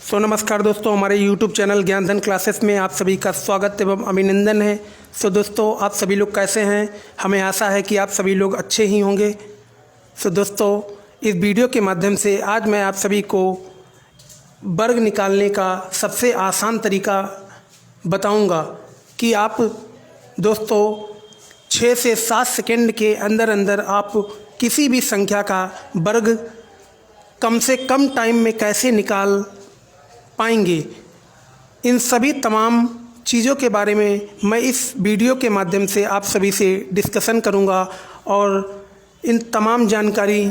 नमस्कार दोस्तों, हमारे YouTube चैनल ज्ञान धन क्लासेस में आप सभी का स्वागत एवं अभिनंदन है। दोस्तों, आप सभी लोग कैसे हैं? हमें आशा है कि आप सभी लोग अच्छे ही होंगे। दोस्तों, इस वीडियो के माध्यम से आज मैं आप सभी को वर्ग निकालने का सबसे आसान तरीका बताऊंगा कि आप दोस्तों 6 से 7 सेकंड के अंदर अंदर आप किसी भी संख्या का वर्ग कम से कम टाइम में कैसे निकाल पाएंगे। इन सभी तमाम चीज़ों के बारे में मैं इस वीडियो के माध्यम से आप सभी से डिस्कशन करूंगा और इन तमाम जानकारी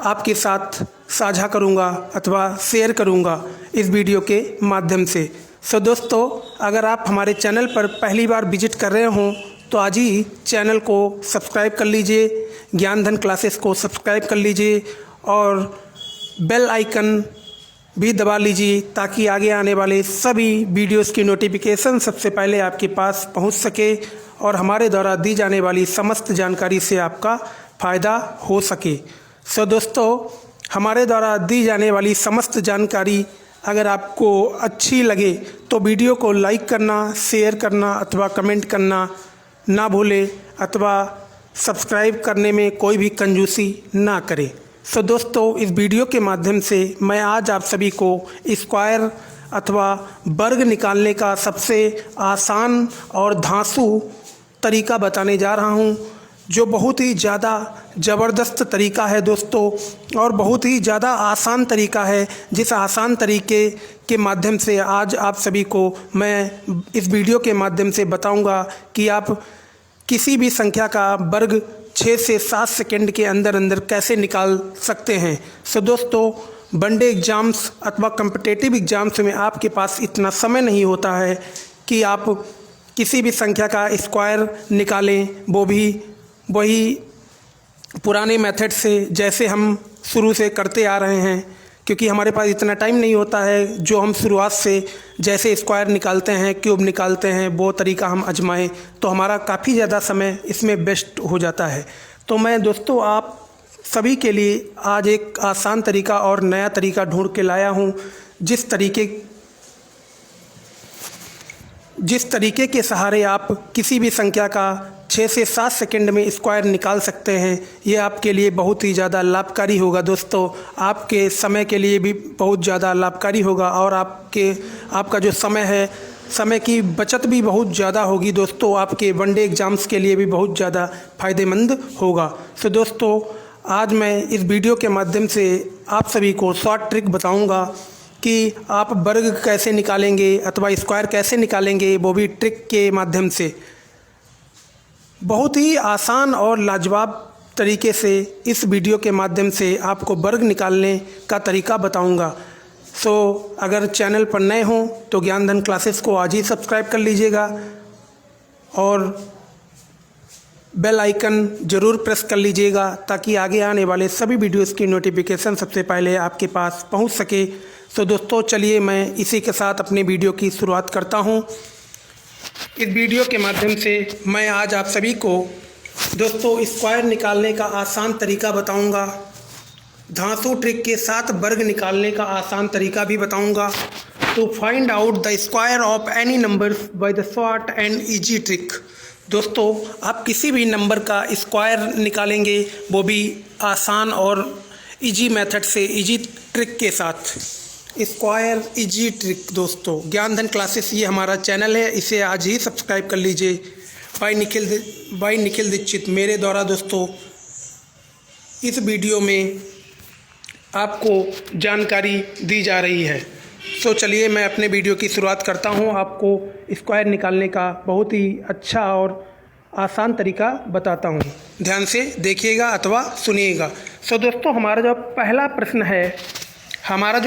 आपके साथ साझा करूंगा अथवा शेयर करूंगा इस वीडियो के माध्यम से। दोस्तों, अगर आप हमारे चैनल पर पहली बार विजिट कर रहे हों तो आज ही चैनल को सब्सक्राइब कर लीजिए, ज्ञान धन क्लासेस को सब्सक्राइब कर लीजिए और बेल आइकन भी दबा लीजिए ताकि आगे आने वाले सभी वीडियोस की नोटिफिकेशन सबसे पहले आपके पास पहुंच सके और हमारे द्वारा दी जाने वाली समस्त जानकारी से आपका फ़ायदा हो सके। दोस्तों, हमारे द्वारा दी जाने वाली समस्त जानकारी अगर आपको अच्छी लगे तो वीडियो को लाइक करना, शेयर करना अथवा कमेंट करना ना भूलें अथवा सब्सक्राइब करने में कोई भी कंजूसी ना करें। दोस्तों, इस वीडियो के माध्यम से मैं आज आप सभी को स्क्वायर अथवा वर्ग निकालने का सबसे आसान और धांसू तरीका बताने जा रहा हूं, जो बहुत ही ज़्यादा ज़बरदस्त तरीका है दोस्तों और बहुत ही ज़्यादा आसान तरीका है। जिस आसान तरीके के माध्यम से आज आप सभी को मैं इस वीडियो के माध्यम से बताऊंगा कि आप किसी भी संख्या का वर्ग 6 से 7 सेकंड के अंदर अंदर कैसे निकाल सकते हैं। दोस्तों, वनडे एग्ज़ाम्स अथवा कॉम्पिटिटिव एग्ज़ाम्स में आपके पास इतना समय नहीं होता है कि आप किसी भी संख्या का स्क्वायर निकालें, वो भी वही पुराने मेथड से जैसे हम शुरू से करते आ रहे हैं, क्योंकि हमारे पास इतना टाइम नहीं होता है जो हम शुरुआत से जैसे स्क्वायर निकालते हैं, क्यूब निकालते हैं, वो तरीका हम आजमाएं तो हमारा काफ़ी ज़्यादा समय इसमें वेस्ट हो जाता है। तो मैं दोस्तों आप सभी के लिए आज एक आसान तरीका और नया तरीका ढूंढ के लाया हूं, जिस तरीके के सहारे आप किसी भी संख्या का 6 से 7 सेकंड में स्क्वायर निकाल सकते हैं। ये आपके लिए बहुत ही ज़्यादा लाभकारी होगा दोस्तों, आपके समय के लिए भी बहुत ज़्यादा लाभकारी होगा और आपका जो समय है, समय की बचत भी बहुत ज़्यादा होगी दोस्तों। आपके वनडे एग्ज़ाम्स के लिए भी बहुत ज़्यादा फ़ायदेमंद होगा। दोस्तों, आज मैं इस वीडियो के माध्यम से आप सभी को शॉर्ट ट्रिक बताऊँगा कि आप वर्ग कैसे निकालेंगे अथवा स्क्वायर कैसे निकालेंगे, वो भी ट्रिक के माध्यम से। बहुत ही आसान और लाजवाब तरीके से इस वीडियो के माध्यम से आपको वर्ग निकालने का तरीका बताऊंगा। अगर चैनल पर नए हों तो ज्ञान धन क्लासेस को आज ही सब्सक्राइब कर लीजिएगा और बेल आइकन ज़रूर प्रेस कर लीजिएगा ताकि आगे आने वाले सभी वीडियोस की नोटिफिकेशन सबसे पहले आपके पास पहुंच सके। दोस्तों, चलिए मैं इसी के साथ अपने वीडियो की शुरुआत करता हूं। इस वीडियो के माध्यम से मैं आज आप सभी को दोस्तों स्क्वायर निकालने का आसान तरीका बताऊंगा, धांसू ट्रिक के साथ वर्ग निकालने का आसान तरीका भी बताऊंगा। To find out the square of any number by the short and easy trick. दोस्तों, आप किसी भी नंबर का स्क्वायर निकालेंगे वो भी आसान और इजी मेथड से, इजी ट्रिक के साथ। स्क्वायर इजी ट्रिक दोस्तों, ज्ञान धन क्लासेस ये हमारा चैनल है, इसे आज ही सब्सक्राइब कर लीजिए। बाय निखिल दीक्षित मेरे द्वारा दोस्तों इस वीडियो में आपको जानकारी दी जा रही है। चलिए मैं अपने वीडियो की शुरुआत करता हूं। आपको स्क्वायर निकालने का बहुत ही अच्छा और आसान तरीका बताता हूं, ध्यान से देखिएगा अथवा सुनिएगा। दोस्तों, हमारा जो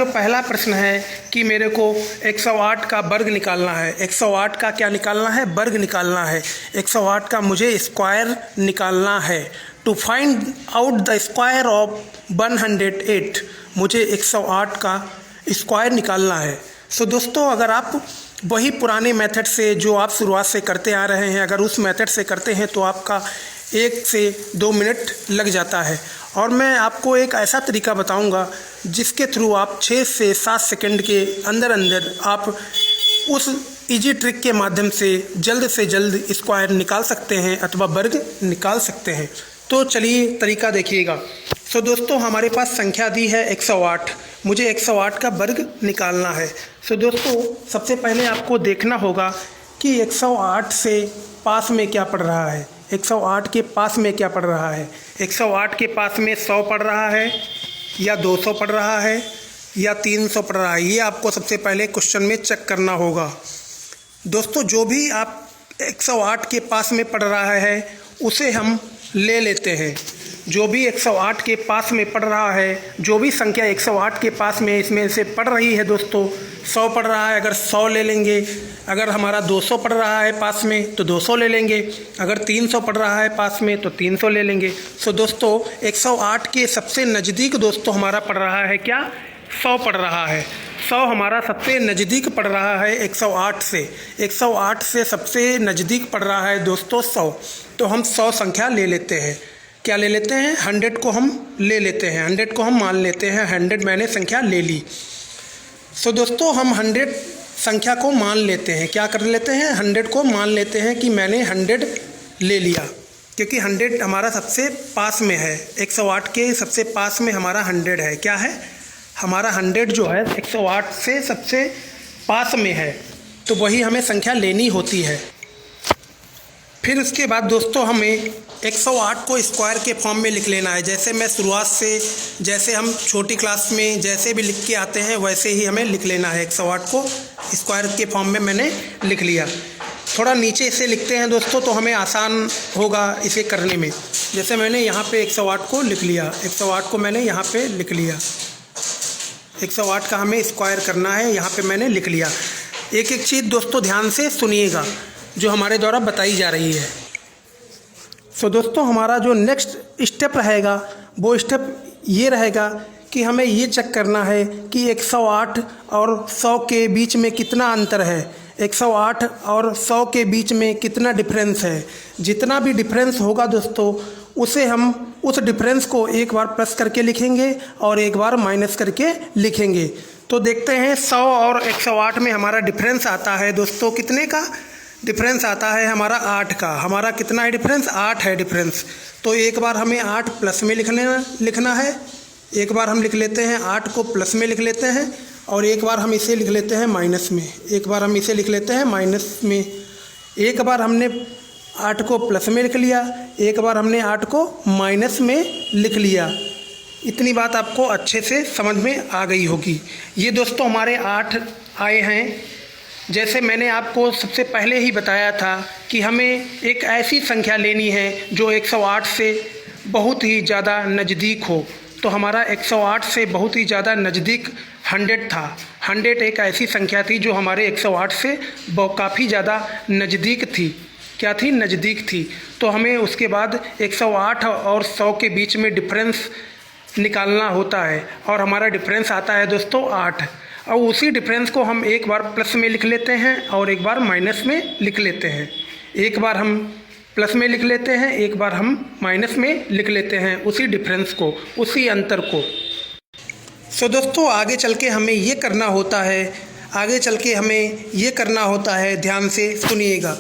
पहला प्रश्न है कि मेरे को 108 का वर्ग निकालना है। 108 का क्या निकालना है? वर्ग निकालना है। 108 का मुझे स्क्वायर निकालना है। To find out the square of 108, मुझे 108 का स्क्वायर निकालना है। दोस्तों, अगर आप वही पुराने मेथड से जो आप शुरुआत से करते आ रहे हैं, अगर उस मेथड से करते हैं तो आपका 1 से 2 मिनट लग जाता है और मैं आपको एक ऐसा तरीका बताऊंगा जिसके थ्रू आप 6 से 7 सेकंड के अंदर अंदर आप उस इजी ट्रिक के माध्यम से जल्द स्क्वायर निकाल सकते हैं अथवा वर्ग निकाल सकते हैं। तो चलिए तरीका देखिएगा। सो दोस्तों, हमारे पास संख्या दी है 108, मुझे 108 का वर्ग निकालना है। सो दोस्तों, सबसे पहले आपको देखना होगा कि 108 से पास में क्या पड़ रहा है। 108 के पास में क्या पड़ रहा है? 108 के पास में 100 पड़ रहा है या 200 पड़ रहा है या 300 पड़ रहा है। ये आपको सबसे पहले क्वेश्चन में चेक करना होगा। दोस्तों, जो भी आप 108 के पास में पड़ रहा है उसे हम ले लेते हैं। जो भी 108 के पास में पड़ रहा है, जो भी संख्या 108 के पास में इसमें से पड़ रही है दोस्तों, 100 पड़ रहा है, अगर 100 ले लेंगे। अगर हमारा 200 पड़ रहा है पास में तो 200 ले लेंगे। अगर 300 पड़ रहा है पास में तो 300 ले लेंगे। सो दोस्तों, 108 के सबसे नज़दीक दोस्तों हमारा पड़ रहा है क्या? 100 पड़ रहा है। 100 हमारा सबसे नज़दीक पड़ रहा है 108 से। 108 से सबसे नज़दीक पड़ रहा है दोस्तों 100। तो हम 100 संख्या ले लेते हैं। क्या ले लेते हैं? 100 को हम ले लेते हैं। 100 को हम मान लेते हैं। 100 मैंने संख्या ले ली। सो दोस्तों, हम 100 संख्या को मान लेते हैं। क्या कर लेते हैं? 100 को मान लेते हैं कि मैंने 100 ले लिया, क्योंकि 100 हमारा सबसे पास में है। 108 के सबसे पास में हमारा 100 है। क्या है? हमारा 100 जो है 108 से सबसे पास में है, तो वही हमें संख्या लेनी होती है। फिर उसके बाद दोस्तों हमें 108 को स्क्वायर के फॉर्म में लिख लेना है। जैसे मैं शुरुआत से, जैसे हम छोटी क्लास में जैसे भी लिख के आते हैं वैसे ही हमें लिख लेना है। 108 को स्क्वायर के फॉर्म में मैंने लिख लिया। थोड़ा नीचे इसे लिखते हैं दोस्तों तो हमें आसान होगा इसे करने में। जैसे मैंने यहाँ पे 108 को लिख लिया। 108 को मैंने यहाँ पे लिख लिया। 108 का हमें स्क्वायर करना है, यहाँ पे मैंने लिख लिया। एक एक चीज़ दोस्तों ध्यान से सुनिएगा जो हमारे द्वारा बताई जा रही है। सो दोस्तों, हमारा जो नेक्स्ट स्टेप रहेगा वो स्टेप ये रहेगा कि हमें ये चेक करना है कि 108 और 100 के बीच में कितना अंतर है। 108 और 100 के बीच में कितना डिफरेंस है। जितना भी डिफरेंस होगा दोस्तों, उसे हम उस डिफरेंस को एक बार प्लस करके लिखेंगे और एक बार माइनस करके लिखेंगे। तो देखते हैं 100 और 108 में हमारा डिफरेंस आता है दोस्तों कितने का? डिफरेंस आता है हमारा 8 का। हमारा कितना है डिफरेंस? 8 है डिफरेंस। तो एक बार हमें 8 प्लस में लिखना है। एक बार हम लिख लेते हैं 8 को प्लस में लिख लेते हैं और एक बार हम इसे लिख लेते हैं माइनस में। एक बार हम इसे लिख लेते हैं माइनस में। एक बार हमने 8 को प्लस में लिख लिया, एक बार हमने 8 को माइनस में लिख लिया। इतनी बात आपको अच्छे से समझ में आ गई होगी। ये दोस्तों हमारे 8 आए हैं। जैसे मैंने आपको सबसे पहले ही बताया था कि हमें एक ऐसी संख्या लेनी है जो 108 से बहुत ही ज़्यादा नज़दीक हो। तो हमारा 108 से बहुत ही ज़्यादा नज़दीक 100 था। 100 एक ऐसी संख्या थी जो हमारे 108 से काफ़ी ज़्यादा नज़दीक थी। क्या थी? नज़दीक थी। तो हमें उसके बाद 108 और 100 के बीच में डिफरेंस निकालना होता है और हमारा डिफरेंस आता है दोस्तों 8। और उसी डिफरेंस को हम एक बार प्लस में लिख लेते हैं और एक बार माइनस में लिख लेते हैं। एक बार हम प्लस में लिख लेते हैं, एक बार हम माइनस में लिख लेते हैं उसी डिफरेंस को, उसी अंतर को। सो दोस्तों, आगे चल के हमें ये करना होता है, ध्यान से सुनिएगा।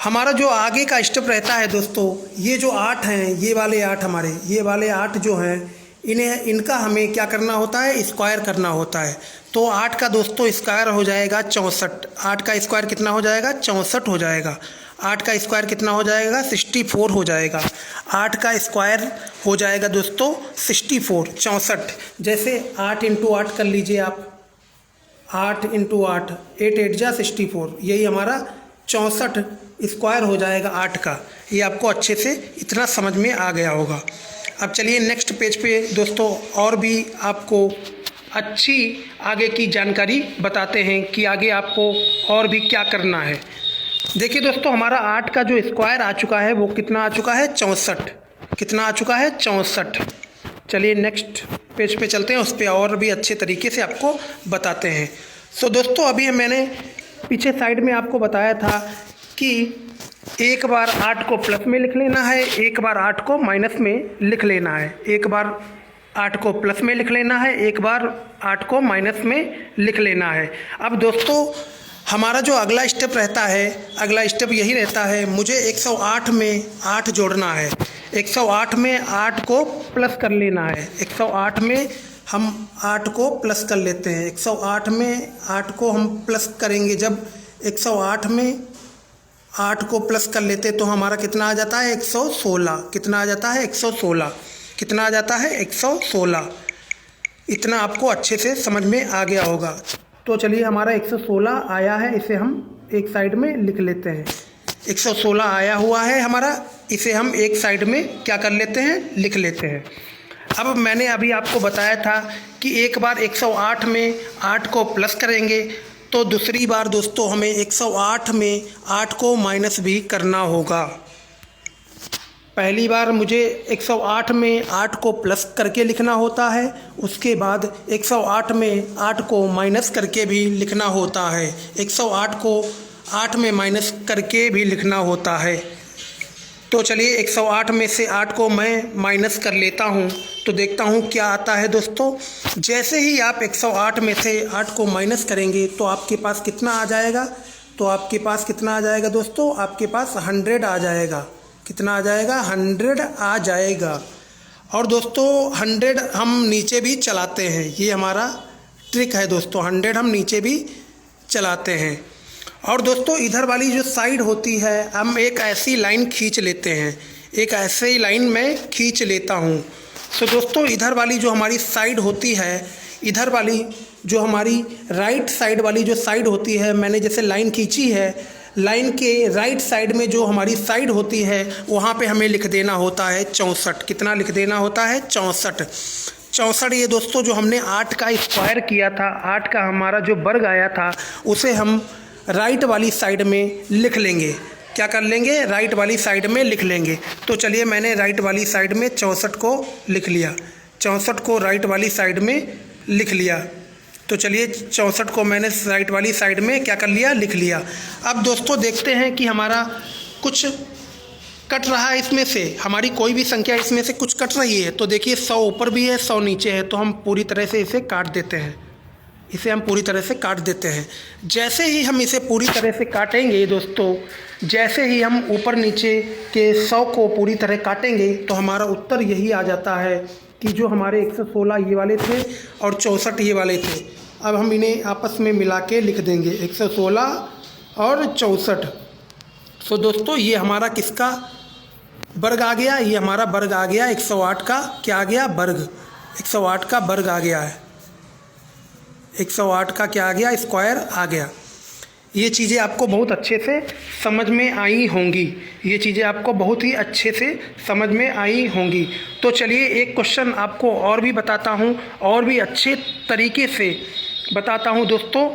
हमारा जो आगे का स्टेप रहता है दोस्तों, ये जो 8 हैं, ये वाले 8 हमारे, ये वाले 8 जो हैं, इनका हमें क्या करना होता है? स्क्वायर करना होता है। तो 8 का दोस्तों स्क्वायर हो जाएगा 64। 8 का स्क्वायर कितना हो जाएगा? 64 हो जाएगा। 8 का स्क्वायर कितना हो जाएगा? 64 हो जाएगा। 8 का स्क्वायर हो जाएगा दोस्तों 64, 64। जैसे 8 × 8 कर लीजिए आप। 8 × 8, 8 8 जा 64, यही हमारा 64 स्क्वायर हो जाएगा 8 का। ये आपको अच्छे से इतना समझ में आ गया होगा। अब चलिए नेक्स्ट पेज पे दोस्तों और भी आपको अच्छी आगे की जानकारी बताते हैं कि आगे आपको और भी क्या करना है। देखिए दोस्तों, हमारा 8 का जो स्क्वायर आ चुका है वो कितना आ चुका है? 64। कितना आ चुका है? 64। चलिए नेक्स्ट पेज पे चलते हैं, उस पर और भी अच्छे तरीके से आपको बताते हैं। सो दोस्तों, अभी मैंने पीछे साइड में आपको बताया था कि एक बार 8 को प्लस में लिख लेना है, एक बार 8 को माइनस में लिख लेना है। एक बार 8 को प्लस में लिख लेना है, एक बार 8 को माइनस में लिख लेना है। अब दोस्तों हमारा जो अगला स्टेप रहता है, अगला स्टेप यही रहता है, मुझे 108 में 8 जोड़ना है। 108 में 8 को प्लस कर लेना है। 108 में हम 8 को प्लस कर लेते हैं। 108 में 8 को हम प्लस करेंगे। जब 108 में 8 को प्लस कर लेते तो हमारा कितना आ जाता है 116। कितना आ जाता है 116। कितना आ जाता है 116। इतना आपको अच्छे से समझ में आ गया होगा। तो चलिए हमारा 116 आया है, इसे हम एक साइड में लिख लेते हैं। 116 आया हुआ है हमारा, इसे हम एक साइड में क्या कर लेते हैं, लिख लेते हैं। अब मैंने अभी आपको बताया था कि एक बार 108 में 8 को प्लस करेंगे तो दूसरी बार दोस्तों हमें 108 में 8 को माइनस भी करना होगा। पहली बार मुझे 108 में 8 को प्लस करके लिखना होता है, उसके बाद 108 में 8 को माइनस करके भी लिखना होता है। 108 को 8 में माइनस करके भी लिखना होता है। तो चलिए 108 में से 8 को मैं माइनस कर लेता हूँ तो देखता हूँ क्या आता है दोस्तों। जैसे ही आप 108 में से 8 को माइनस करेंगे तो आपके पास कितना आ जाएगा, तो आपके पास कितना आ जाएगा दोस्तों, आपके पास 100 आ जाएगा। कितना आ जाएगा, 100 आ जाएगा। और दोस्तों 100 हम नीचे भी चलाते हैं, ये हमारा ट्रिक है दोस्तों। 100 हम नीचे भी चलाते हैं। और दोस्तों इधर वाली जो साइड होती है हम एक ऐसी लाइन खींच लेते हैं, एक ऐसे ही लाइन मैं खींच लेता हूँ। तो दोस्तों इधर वाली जो हमारी साइड होती है, इधर वाली जो हमारी राइट साइड वाली जो साइड होती है, मैंने जैसे लाइन खींची है, लाइन के राइट साइड में जो हमारी साइड होती है वहाँ पे हमें लिख देना होता है 64। कितना लिख देना होता है, 64। 64 ये दोस्तों जो हमने 8 का स्क्वायर किया था, 8 का हमारा जो वर्ग आया था, उसे हम राइट वाली साइड में लिख लेंगे। क्या कर लेंगे, राइट वाली साइड में लिख लेंगे। तो चलिए मैंने राइट वाली साइड में 64 को लिख लिया। 64 को राइट वाली साइड में लिख लिया। तो चलिए 64 को मैंने राइट वाली साइड में क्या कर लिया, लिख लिया। अब दोस्तों देखते हैं कि हमारा कुछ कट रहा है इसमें से, हमारी कोई भी संख्या इसमें से कुछ कट रही है। तो देखिए 100 ऊपर भी है, 100 नीचे है, तो हम पूरी तरह से इसे काट देते हैं। इसे हम पूरी तरह से काट देते हैं। जैसे ही हम इसे पूरी तरह से काटेंगे दोस्तों, जैसे ही हम ऊपर नीचे के 100 को पूरी तरह काटेंगे तो हमारा उत्तर यही आ जाता है कि जो हमारे 116 ये वाले थे और 64 ये वाले थे। अब हम इन्हें आपस में मिला के लिख देंगे 116 और 64। तो दोस्तों ये हमारा किसका वर्ग आ गया, ये हमारा वर्ग आ गया 108 का क्या आ गया, वर्ग। 108 का वर्ग आ गया है, 108 का क्या आ गया, स्क्वायर आ गया। ये चीज़ें आपको बहुत अच्छे से समझ में आई होंगी, ये चीज़ें आपको बहुत ही अच्छे से समझ में आई होंगी। तो चलिए एक क्वेश्चन आपको और भी बताता हूँ, और भी अच्छे तरीके से बताता हूँ दोस्तों,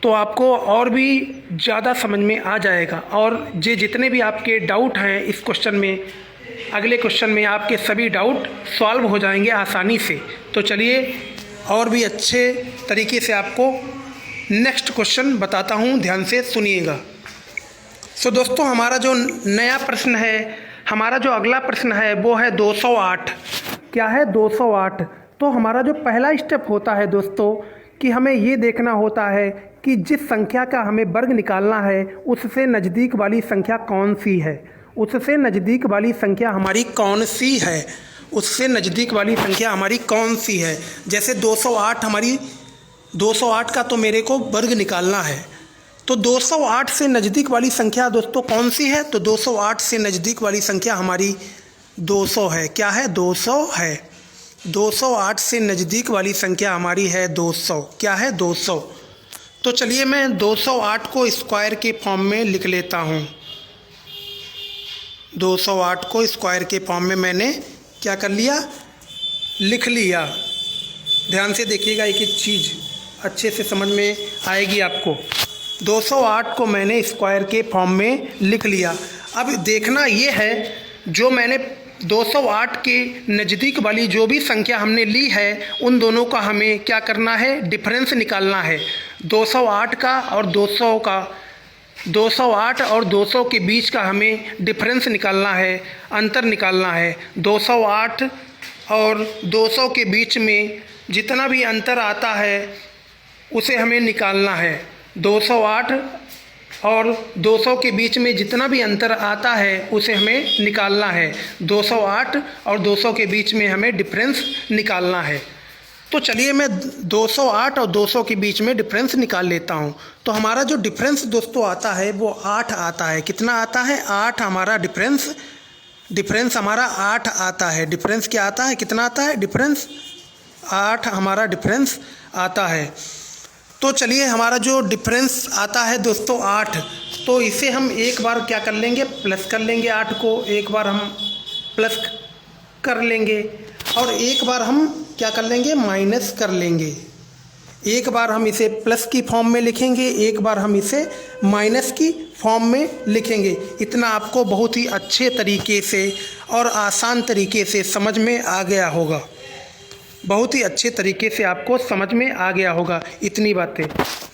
तो आपको और भी ज़्यादा समझ में आ जाएगा। और जितने भी आपके डाउट हैं इस क्वेश्चन में, अगले क्वेश्चन में आपके सभी डाउट सॉल्व हो जाएंगे आसानी से। तो चलिए और भी अच्छे तरीके से आपको नेक्स्ट क्वेश्चन बताता हूँ, ध्यान से सुनिएगा। तो दोस्तों हमारा जो नया प्रश्न है, हमारा जो अगला प्रश्न है वो है 208। क्या है, 208। तो हमारा जो पहला स्टेप होता है दोस्तों कि हमें ये देखना होता है कि जिस संख्या का हमें वर्ग निकालना है उससे नज़दीक वाली संख्या कौन सी है, उससे नज़दीक वाली संख्या हमारी कौन सी है, उससे नज़दीक वाली संख्या हमारी कौन सी है। जैसे 208 हमारी 208 का तो मेरे को वर्ग निकालना है, तो 208 से नज़दीक वाली संख्या दोस्तों कौन सी है, तो 208 से नज़दीक वाली संख्या हमारी 200 है। क्या है, 200 है। 208 से नज़दीक वाली संख्या हमारी है 200। क्या है, 200। तो चलिए मैं 208 को स्क्वायर के फॉर्म में लिख लेता हूँ। 208 को स्क्वायर के फॉर्म में मैंने क्या कर लिया, लिख लिया। ध्यान से देखिएगा, एक एक चीज़ अच्छे से समझ में आएगी आपको। 208 को मैंने स्क्वायर के फॉर्म में लिख लिया। अब देखना ये है, जो मैंने 208 के नज़दीक वाली जो भी संख्या हमने ली है उन दोनों का हमें क्या करना है, डिफरेंस निकालना है। 208 का और 200 का 208 और 200 के बीच का हमें डिफरेंस निकालना है, अंतर निकालना है। 208 और 200 के बीच में जितना भी अंतर आता है उसे हमें निकालना है। 208 और 200 के बीच में जितना भी अंतर आता है उसे हमें निकालना है। 208 और 200 के बीच में हमें डिफरेंस निकालना है। तो चलिए मैं 208 और 200 के बीच में डिफरेंस निकाल लेता हूँ। तो हमारा जो डिफरेंस दोस्तों आता है वो 8 आता है। कितना आता है? 8 हमारा डिफरेंस हमारा 8 आता है। डिफरेंस क्या आता है? कितना आता है? डिफरेंस 8 हमारा डिफरेंस आता है। तो चलिए हमारा जो डिफरेंस आता है दोस्तों 8, तो इसे हम एक बार क्या कर लेंगे? प्लस कर लेंगे। 8 को एक बार हम प्लस कर लेंगे और एक बार हम क्या कर लेंगे? माइनस कर लेंगे। एक बार हम इसे प्लस की फॉर्म में लिखेंगे, एक बार हम इसे माइनस की फॉर्म में लिखेंगे। इतना आपको बहुत ही अच्छे तरीके से और आसान तरीके से समझ में आ गया होगा। बहुत ही अच्छे तरीके से आपको समझ में आ गया होगा इतनी बातें।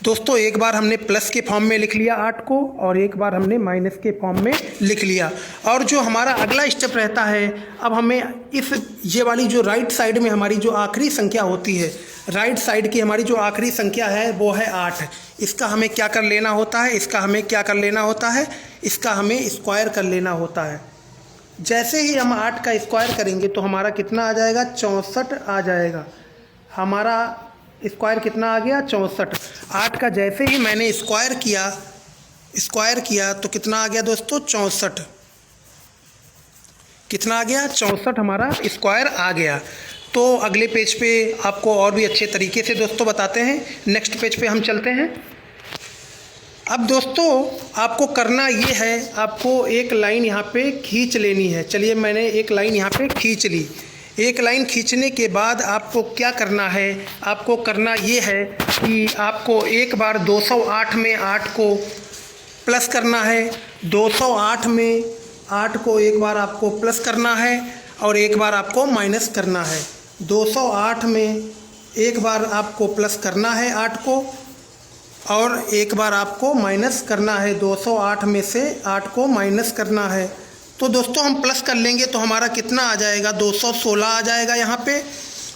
दोस्तों एक बार हमने प्लस के फॉर्म में लिख लिया 8 को और एक बार हमने माइनस के फॉर्म में लिख लिया। और जो हमारा अगला स्टेप रहता है, अब हमें ये वाली जो राइट साइड में हमारी जो आखिरी संख्या होती है, राइट साइड की हमारी जो आखिरी संख्या है वो है 8। इसका हमें क्या कर लेना होता है? इसका हमें स्क्वायर कर लेना होता है। जैसे ही हम 8 का स्क्वायर करेंगे तो हमारा कितना आ जाएगा? 64 आ जाएगा। हमारा स्क्वायर कितना आ गया? 64। 8 का जैसे ही मैंने स्क्वायर किया तो कितना आ गया दोस्तों? 64। कितना आ गया? 64 हमारा स्क्वायर आ गया। तो अगले पेज पे आपको और भी अच्छे तरीके से दोस्तों बताते हैं। नेक्स्ट पेज पे हम चलते हैं। अब दोस्तों आपको करना ये है, आपको एक लाइन यहाँ पे खींच लेनी है। चलिए मैंने एक लाइन यहाँ पे खींच ली। एक लाइन खींचने के बाद आपको क्या करना है? आपको करना ये है कि आपको एक बार 208 में 8 को प्लस करना है। 208 में 8 को एक बार आपको प्लस करना है और एक बार आपको माइनस करना है। 208 में एक बार आपको प्लस करना है 8 को और एक बार आपको माइनस करना है। 208 में से 8 को माइनस करना है। तो दोस्तों हम प्लस कर लेंगे तो हमारा कितना आ जाएगा? 216 आ जाएगा यहाँ पे,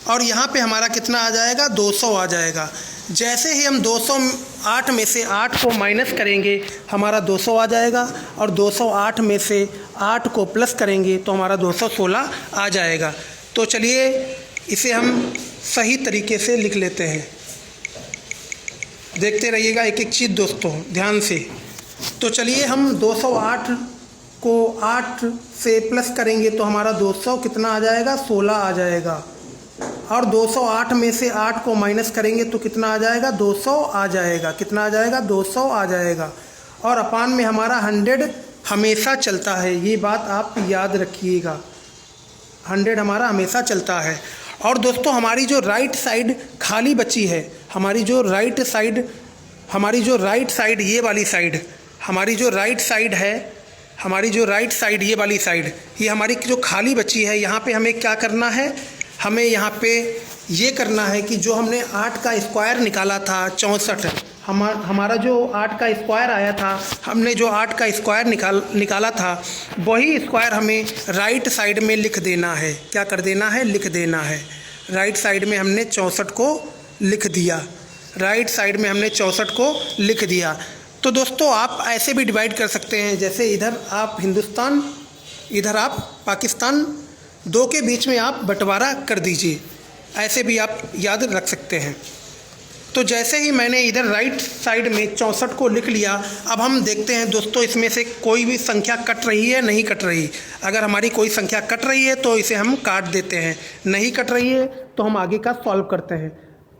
और यहाँ पे हमारा कितना आ जाएगा? 200 आ जाएगा। जैसे ही हम 208 में से 8 को माइनस करेंगे हमारा 200 आ जाएगा, और 208 में से 8 को प्लस करेंगे तो हमारा 216 आ जाएगा। तो चलिए इसे हम सही तरीके से लिख लेते हैं। देखते रहिएगा एक एक चीज़ दोस्तों ध्यान से। तो चलिए हम 208 को 8 से प्लस करेंगे तो हमारा 200 कितना आ जाएगा? 16 आ जाएगा। और 208 में से 8 को माइनस करेंगे तो कितना आ जाएगा? 200 आ जाएगा। कितना आ जाएगा? 200 आ जाएगा। और अपान में हमारा 100 हमेशा चलता है, ये बात आप याद रखिएगा। 100 हमारा हमेशा चलता है। और दोस्तों हमारी जो राइट साइड खाली बची है, हमारी जो राइट साइड ये वाली साइड, हमारी जो राइट साइड ये वाली साइड, ये हमारी जो खाली बची है, यहाँ पे हमें क्या करना है? हमें यहाँ पे ये करना है कि जो हमने 8 का स्क्वायर निकाला था 64, हमारा जो 8 का स्क्वायर आया था, हमने जो 8 का स्क्वायर निकाला था वही स्क्वायर हमें राइट साइड में लिख देना है। क्या कर देना है? लिख देना है। राइट साइड में हमने 64 को लिख दिया। राइट साइड में हमने 64 को लिख दिया। तो दोस्तों आप ऐसे भी डिवाइड कर सकते हैं, जैसे इधर आप हिंदुस्तान, इधर आप पाकिस्तान, दो के बीच में आप बंटवारा कर दीजिए। ऐसे भी आप याद रख सकते हैं। तो जैसे ही मैंने इधर राइट साइड में 64 को लिख लिया, अब हम देखते हैं दोस्तों इसमें से कोई भी संख्या कट रही है नहीं कट रही। अगर हमारी कोई संख्या कट रही है तो इसे हम काट देते हैं, नहीं कट रही है तो हम आगे का सॉल्व करते हैं।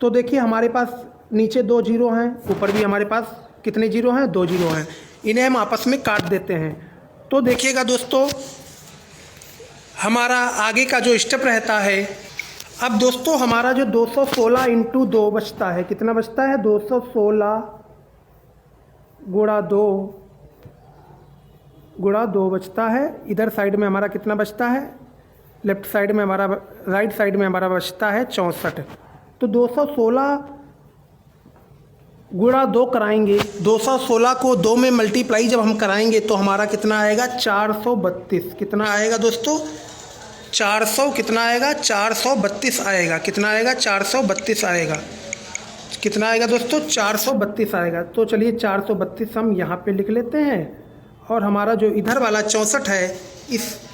तो देखिए हमारे पास नीचे 2 जीरो हैं, ऊपर भी हमारे पास कितने जीरो हैं? 2 जीरो हैं। इन्हें हम आपस में काट देते हैं। तो देखिएगा दोस्तों हमारा आगे का जो स्टेप रहता है, अब दोस्तों हमारा जो 216 इंटू 2 बचता है, कितना बचता है? 216 गुणा 2 बचता है। इधर साइड में हमारा कितना बचता है? लेफ्ट साइड में हमारा, राइट साइड में हमारा बचता है 64। तो 216 गुणा 2 कराएंगे, 216 को 2 में मल्टीप्लाई जब हम कराएंगे तो हमारा कितना आएगा 432। कितना आएगा दोस्तों 400, कितना आएगा 432 आएगा। कितना आएगा 432 आएगा। कितना आएगा दोस्तों 432 आएगा। तो चलिए 432 हम यहाँ पे लिख लेते हैं और हमारा जो इधर वाला 64 है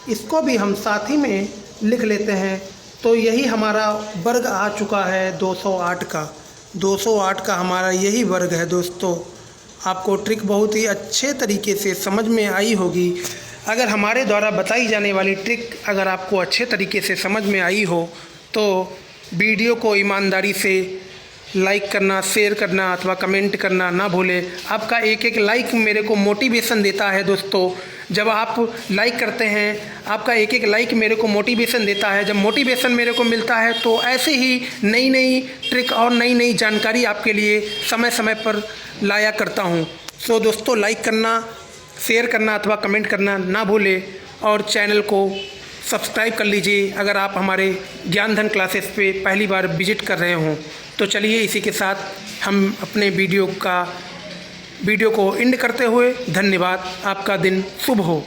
इसको भी हम साथ ही में लिख लेते हैं। तो यही हमारा वर्ग आ चुका है 208 का। 208 का हमारा यही वर्ग है दोस्तों। आपको ट्रिक बहुत ही अच्छे तरीके से समझ में आई होगी। अगर हमारे द्वारा बताई जाने वाली ट्रिक अगर आपको अच्छे तरीके से समझ में आई हो तो वीडियो को ईमानदारी से लाइक करना, शेयर करना अथवा कमेंट करना ना भूलें। आपका एक एक लाइक मेरे को मोटिवेशन देता है दोस्तों। जब आप लाइक करते हैं, आपका एक एक लाइक मेरे को मोटिवेशन देता है। जब मोटिवेशन मेरे को मिलता है तो ऐसे ही नई नई ट्रिक और नई नई जानकारी आपके लिए समय समय पर लाया करता हूं। सो दोस्तों लाइक करना, शेयर करना अथवा कमेंट करना ना भूलें और चैनल को सब्सक्राइब कर लीजिए अगर आप हमारे ज्ञानधन क्लासेस पे पहली बार विजिट कर रहे हों। तो चलिए इसी के साथ हम अपने वीडियो को एंड करते हुए धन्यवाद। आपका दिन शुभ हो।